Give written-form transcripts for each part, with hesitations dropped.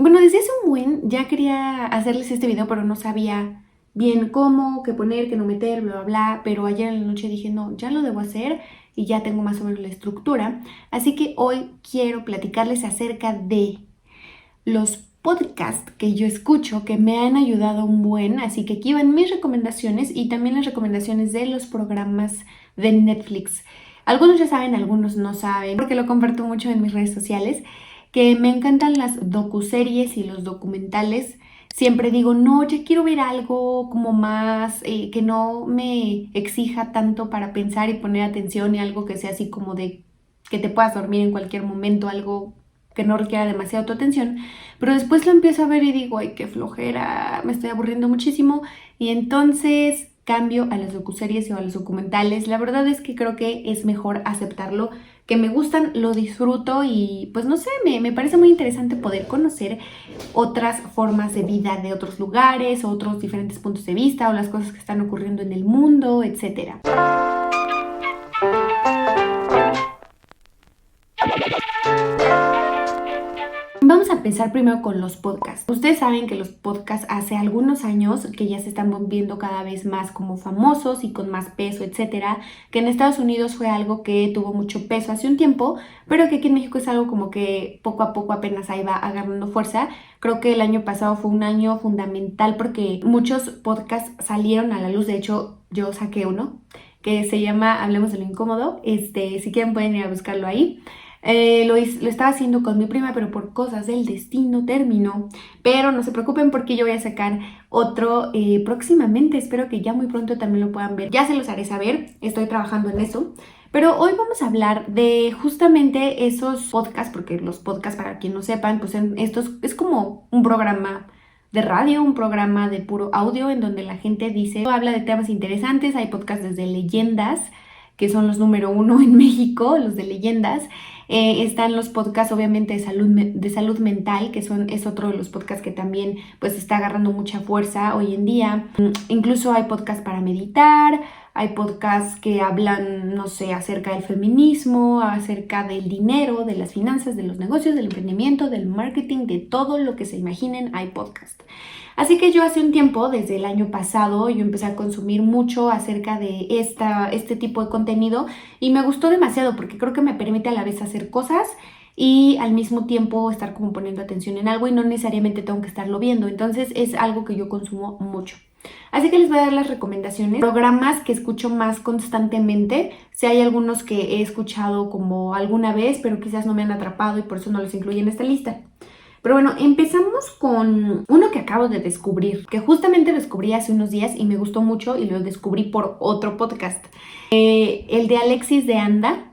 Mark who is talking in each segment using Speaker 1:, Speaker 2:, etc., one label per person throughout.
Speaker 1: Bueno, desde hace un buen ya quería hacerles este video, pero no sabía bien cómo, qué poner, qué no meter, bla, bla, bla. Pero ayer en la noche dije, no, ya lo debo hacer y ya tengo más o menos la estructura. Así que hoy quiero platicarles acerca de los podcasts que yo escucho que me han ayudado un buen. Así que aquí van mis recomendaciones y también las recomendaciones de los programas de Netflix. Algunos ya saben, algunos no saben, porque lo comparto mucho en mis redes sociales, que me encantan las docuseries y los documentales. Siempre digo, no, ya quiero ver algo como más, que no me exija tanto para pensar y poner atención, y algo que sea así como de que te puedas dormir en cualquier momento, algo que no requiera demasiada tu atención. Pero después lo empiezo a ver y digo, ay, qué flojera, me estoy aburriendo muchísimo. Y entonces cambio a las docuseries o a los documentales. La verdad es que creo que es mejor aceptarlo, que me gustan, lo disfruto y pues no sé, me parece muy interesante poder conocer otras formas de vida de otros lugares, otros diferentes puntos de vista o las cosas que están ocurriendo en el mundo, etcétera. Vamos a empezar primero con los podcasts. Ustedes saben que los podcasts hace algunos años que ya se están volviendo cada vez más como famosos y con más peso, etcétera, que en Estados Unidos fue algo que tuvo mucho peso hace un tiempo, pero que aquí en México es algo como que poco a poco apenas ahí va agarrando fuerza. Creo que el año pasado fue un año fundamental porque muchos podcasts salieron a la luz. De hecho, yo saqué uno que se llama Hablemos de lo Incómodo. Si quieren pueden ir a buscarlo ahí. Lo estaba haciendo con mi prima, pero por cosas del destino terminó. Pero no se preocupen porque yo voy a sacar otro próximamente. Espero que ya muy pronto también lo puedan ver. Ya se los haré saber, estoy trabajando en eso. Pero hoy vamos a hablar de justamente esos podcasts, porque los podcasts, para quien no sepan, pues estos es como un programa de radio, un programa de puro audio en donde la gente habla de temas interesantes. Hay podcasts desde leyendas, que son los número uno en México, los de leyendas. Están los podcasts obviamente de salud mental, que es otro de los podcasts que también pues está agarrando mucha fuerza hoy en día. Incluso hay podcasts para meditar, hay podcasts que hablan, no sé, acerca del feminismo, acerca del dinero, de las finanzas, de los negocios, del emprendimiento, del marketing, de todo lo que se imaginen, hay podcast. Así que yo hace un tiempo, desde el año pasado, yo empecé a consumir mucho acerca de este tipo de contenido y me gustó demasiado porque creo que me permite a la vez hacer cosas y al mismo tiempo estar como poniendo atención en algo y no necesariamente tengo que estarlo viendo. Entonces es algo que yo consumo mucho. Así que les voy a dar las recomendaciones, programas que escucho más constantemente. Si hay algunos que he escuchado como alguna vez, pero quizás no me han atrapado y por eso no los incluyo en esta lista. Pero bueno, empezamos con uno que acabo de descubrir, que justamente descubrí hace unos días y me gustó mucho y lo descubrí por otro podcast. El de Alexis de Anda,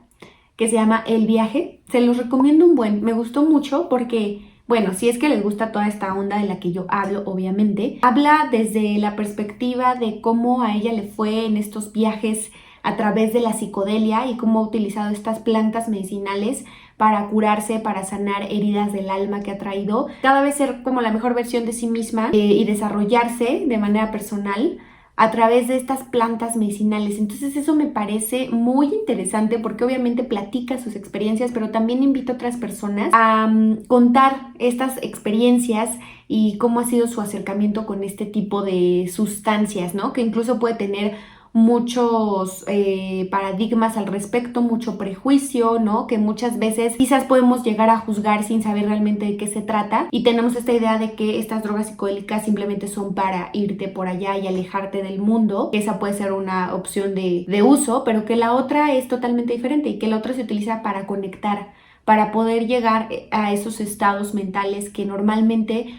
Speaker 1: que se llama El Viaje. Se los recomiendo un buen. Me gustó mucho porque, bueno, si es que les gusta toda esta onda de la que yo hablo, obviamente. Habla desde la perspectiva de cómo a ella le fue en estos viajes a través de la psicodelia y cómo ha utilizado estas plantas medicinales para curarse, para sanar heridas del alma que ha traído, cada vez ser como la mejor versión de sí misma y desarrollarse de manera personal a través de estas plantas medicinales. Entonces eso me parece muy interesante porque obviamente platica sus experiencias, pero también invita a otras personas a contar estas experiencias y cómo ha sido su acercamiento con este tipo de sustancias, ¿no? Que incluso puede tener muchos paradigmas al respecto, mucho prejuicio, ¿no? Que muchas veces quizás podemos llegar a juzgar sin saber realmente de qué se trata y tenemos esta idea de que estas drogas psicodélicas simplemente son para irte por allá y alejarte del mundo. Esa puede ser una opción de uso, pero que la otra es totalmente diferente y que la otra se utiliza para conectar, para poder llegar a esos estados mentales que normalmente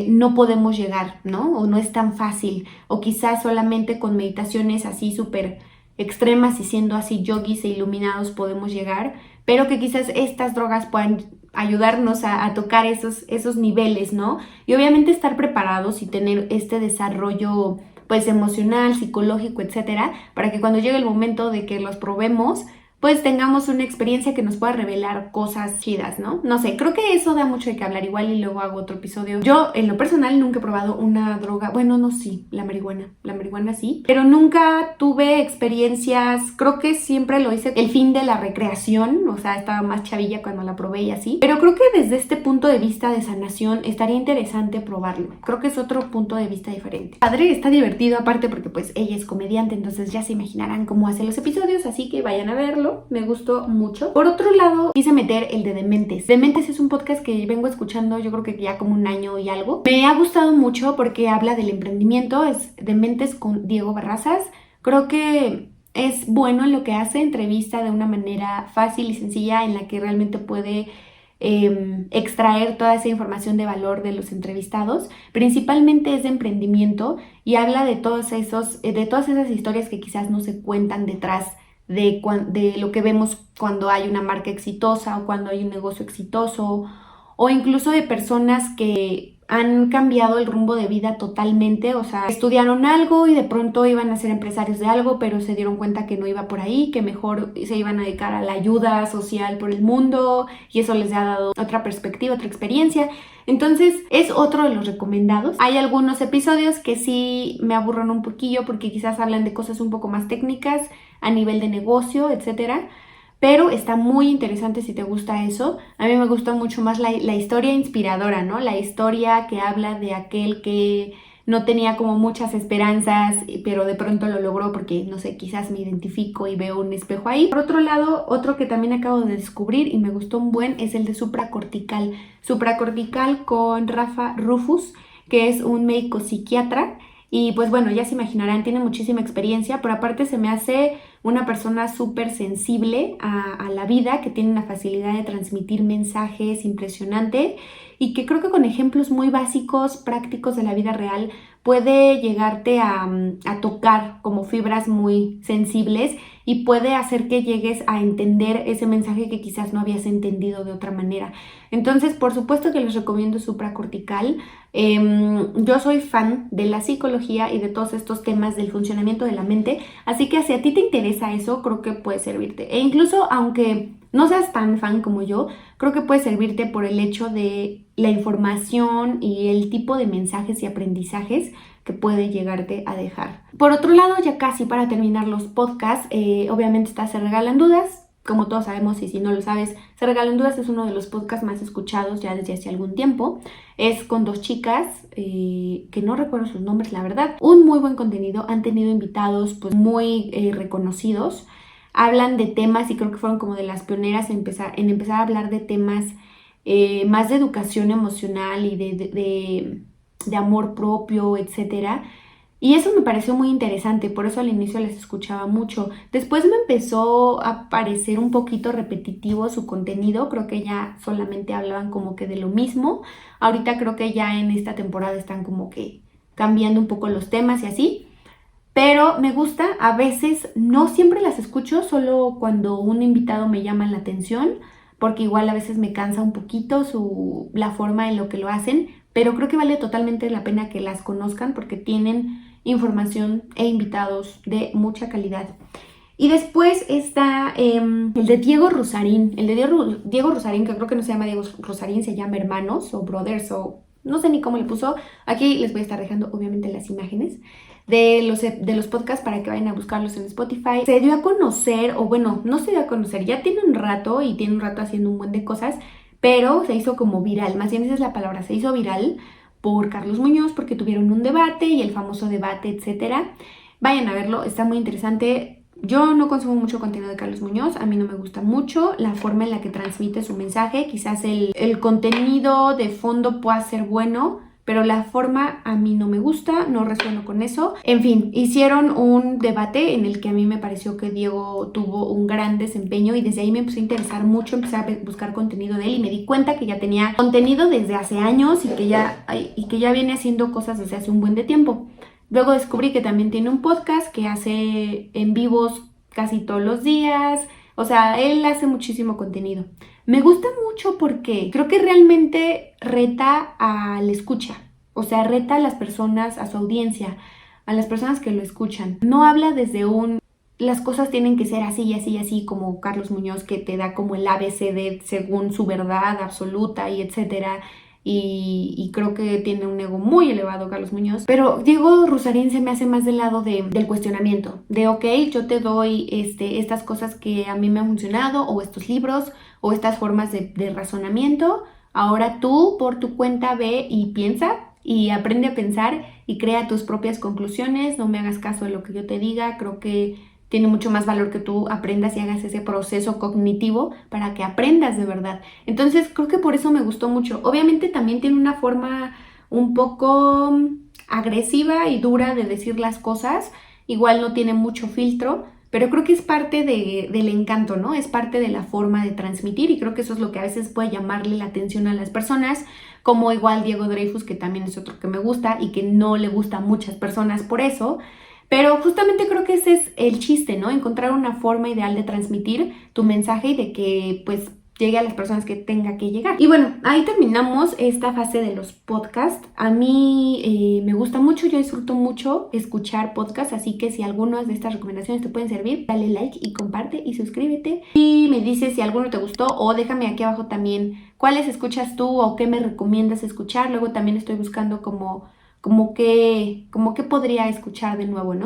Speaker 1: no podemos llegar, ¿no? O no es tan fácil, o quizás solamente con meditaciones así súper extremas y siendo así yogis e iluminados podemos llegar, pero que quizás estas drogas puedan ayudarnos a tocar esos niveles, ¿no? Y obviamente estar preparados y tener este desarrollo pues emocional, psicológico, etcétera, para que cuando llegue el momento de que los probemos, pues tengamos una experiencia que nos pueda revelar cosas chidas, ¿no? No sé, creo que eso da mucho de qué hablar, igual y luego hago otro episodio. Yo, en lo personal, nunca he probado una droga, bueno, no, sí, la marihuana sí, pero nunca tuve experiencias, creo que siempre lo hice el fin de la recreación, o sea, estaba más chavilla cuando la probé y así, pero creo que desde este punto de vista de sanación estaría interesante probarlo, creo que es otro punto de vista diferente. Padre, está divertido aparte porque pues ella es comediante, entonces ya se imaginarán cómo hace los episodios, así que vayan a verlo. Me gustó mucho. Por otro lado, quise meter el de Dementes. Dementes es un podcast que vengo escuchando yo creo que ya como un año y algo. Me ha gustado mucho porque habla del emprendimiento. Es Dementes con Diego Barrazas. Creo que es bueno en lo que hace, entrevista de una manera fácil y sencilla en la que realmente puede extraer toda esa información de valor de los entrevistados. Principalmente es de emprendimiento y habla de todas esas historias que quizás no se cuentan detrás de lo que vemos cuando hay una marca exitosa o cuando hay un negocio exitoso, o incluso de personas que han cambiado el rumbo de vida totalmente, o sea, estudiaron algo y de pronto iban a ser empresarios de algo, pero se dieron cuenta que no iba por ahí, que mejor se iban a dedicar a la ayuda social por el mundo, y eso les ha dado otra perspectiva, otra experiencia. Entonces es otro de los recomendados. Hay algunos episodios que sí me aburren un poquillo porque quizás hablan de cosas un poco más técnicas a nivel de negocio, etcétera. Pero está muy interesante si te gusta eso. A mí me gusta mucho más la historia inspiradora, ¿no? La historia que habla de aquel que no tenía como muchas esperanzas, pero de pronto lo logró porque, no sé, quizás me identifico y veo un espejo ahí. Por otro lado, otro que también acabo de descubrir y me gustó un buen es el de supracortical. Supracortical con Rafa Rufus, que es un médico psiquiatra. Y pues bueno, ya se imaginarán, tiene muchísima experiencia, pero aparte se me hace una persona súper sensible a la vida, que tiene una facilidad de transmitir mensajes impresionante y que creo que con ejemplos muy básicos, prácticos de la vida real, puede llegarte a tocar como fibras muy sensibles y puede hacer que llegues a entender ese mensaje que quizás no habías entendido de otra manera. Entonces, por supuesto que les recomiendo Supracortical. Yo soy fan de la psicología y de todos estos temas del funcionamiento de la mente, así que si a ti te interesa eso, creo que puede servirte. E incluso aunque no seas tan fan como yo, creo que puede servirte por el hecho de la información y el tipo de mensajes y aprendizajes que puede llegarte a dejar. Por otro lado, ya casi para terminar los podcasts, obviamente está Se Regalan Dudas. Como todos sabemos, y si no lo sabes, Se Regalan Dudas es uno de los podcasts más escuchados ya desde hace algún tiempo. Es con dos chicas, que no recuerdo sus nombres, la verdad. Un muy buen contenido, han tenido invitados pues muy reconocidos. Hablan de temas y creo que fueron como de las pioneras en empezar a hablar de temas más de educación emocional y de amor propio, etcétera. Y eso me pareció muy interesante, por eso al inicio les escuchaba mucho. Después me empezó a parecer un poquito repetitivo su contenido, creo que ya solamente hablaban como que de lo mismo. Ahorita creo que ya en esta temporada están como que cambiando un poco los temas y así. Pero me gusta, a veces no siempre las escucho, solo cuando un invitado me llama la atención, porque igual a veces me cansa un poquito la forma en lo que lo hacen, pero creo que vale totalmente la pena que las conozcan porque tienen información e invitados de mucha calidad. Y después está el de Diego Rusarín. El de Diego Rusarín, que creo que no se llama Diego Rusarín, se llama Hermanos o Brothers o no sé ni cómo le puso. Aquí les voy a estar dejando obviamente las imágenes de los podcasts para que vayan a buscarlos en Spotify. Se dio a conocer, o bueno, no se dio a conocer, ya tiene un rato y tiene un rato haciendo un buen de cosas, pero se hizo como viral, más bien esa es la palabra, se hizo viral por Carlos Muñoz porque tuvieron un debate y el famoso debate, etcétera. Vayan a verlo, está muy interesante. Yo no consumo mucho contenido de Carlos Muñoz, a mí no me gusta mucho la forma en la que transmite su mensaje, quizás el contenido de fondo pueda ser bueno, pero la forma a mí no me gusta, no resueno con eso. En fin, hicieron un debate en el que a mí me pareció que Diego tuvo un gran desempeño y desde ahí me empecé a interesar mucho, empecé a buscar contenido de él y me di cuenta que ya tenía contenido desde hace años y que ya viene haciendo cosas desde hace un buen de tiempo. Luego descubrí que también tiene un podcast que hace en vivos casi todos los días, o sea, él hace muchísimo contenido. Me gusta mucho porque creo que realmente reta a la escucha, o sea, reta a las personas, a su audiencia, a las personas que lo escuchan. No habla desde un las cosas tienen que ser así y así y así, como Carlos Muñoz, que te da como el ABCD según su verdad absoluta y etcétera. Y creo que tiene un ego muy elevado Carlos Muñoz. Pero Diego Rusarín se me hace más del lado del cuestionamiento. De ok, yo te doy estas cosas que a mí me han funcionado, o estos libros, o estas formas de razonamiento. Ahora tú por tu cuenta ve y piensa y aprende a pensar y crea tus propias conclusiones. No me hagas caso de lo que yo te diga. Creo que tiene mucho más valor que tú aprendas y hagas ese proceso cognitivo para que aprendas de verdad. Entonces creo que por eso me gustó mucho. Obviamente también tiene una forma un poco agresiva y dura de decir las cosas. Igual no tiene mucho filtro, pero creo que es parte del encanto, ¿no? Es parte de la forma de transmitir y creo que eso es lo que a veces puede llamarle la atención a las personas, como igual Diego Dreyfus, que también es otro que me gusta y que no le gusta a muchas personas por eso. Pero justamente creo que ese es el chiste, ¿no? Encontrar una forma ideal de transmitir tu mensaje y de que pues llegue a las personas que tenga que llegar. Y bueno, ahí terminamos esta fase de los podcasts. A mí me gusta mucho, yo disfruto mucho escuchar podcasts, así que si algunas de estas recomendaciones te pueden servir, dale like y comparte y suscríbete. Y me dices si alguno te gustó o déjame aquí abajo también cuáles escuchas tú o qué me recomiendas escuchar. Luego también estoy buscando como que podría escuchar de nuevo, ¿no?